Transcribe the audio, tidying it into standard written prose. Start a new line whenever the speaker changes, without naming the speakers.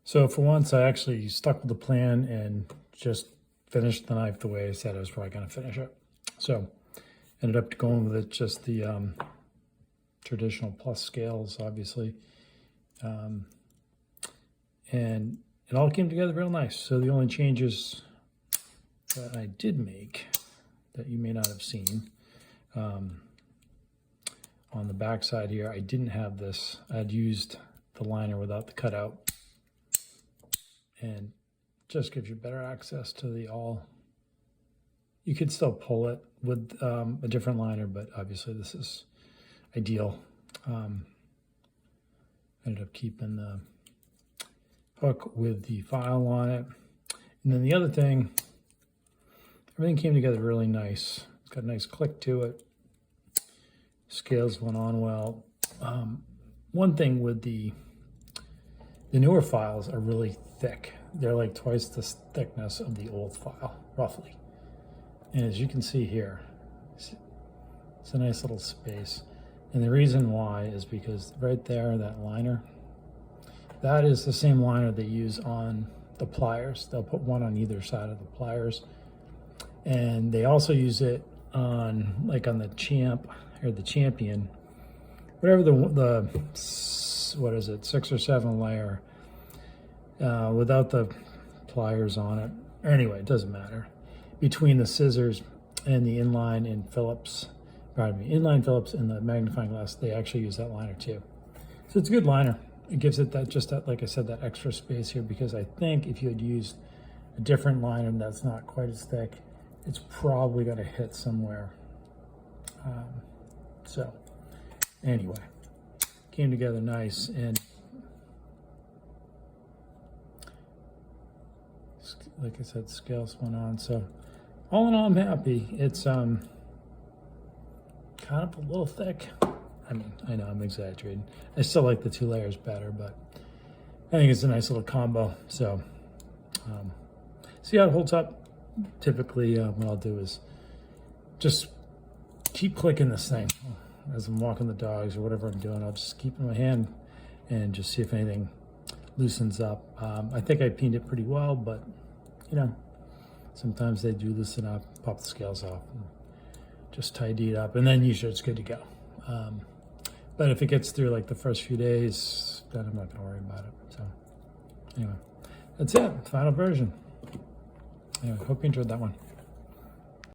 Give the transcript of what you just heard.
So for once, I actually stuck with the plan and just finished the knife the way I said I was probably going to finish it. So ended up going with it just the traditional plus scales, obviously. And it all came together real nice. So the only changes that I did make that you may not have seen, on the back side here, I didn't have this. I'd used the liner without the cutout, and just gives you better access to the all. You could still pull it with a different liner, but obviously this is ideal. Ended up keeping the hook with the file on it. And then the other thing, everything came together really nice. It's got a nice click to it. Scales went on well. One thing with the newer files are really thick. They're like twice the thickness of the old file, roughly. And as you can see here, it's a nice little space. And the reason why is because right there, that liner, that is the same liner they use on the pliers. They'll put one on either side of the pliers. And they also use it on, like on the Champ, or the Champion, whatever the what is it, 6 or 7 layer, without the pliers on it. Anyway, it doesn't matter. Between the scissors and the inline and Phillips, pardon me, inline Phillips and the magnifying glass, they actually use that liner too. So it's a good liner. It gives it that, just that, like I said, that extra space here, because I think if you had used a different liner that's not quite as thick, it's probably going to hit somewhere. So anyway, came together nice, and like I said, scales went on. So all in all, I'm happy. It's kind of a little thick. I mean, I know I'm exaggerating. I still like the 2 layers better, but I think it's a nice little combo. So see how it holds up. Typically, what I'll do is just keep clicking this thing as I'm walking the dogs or whatever I'm doing. I'll just keep it in my hand and just see if anything loosens up. I think I peened it pretty well, but you know, sometimes they do loosen up. Pop the scales off and just tidy it up, and then usually it's good to go. But if it gets through like the first few days, then I'm not going to worry about it. So anyway, that's it. Final version. Anyway, hope you enjoyed that one.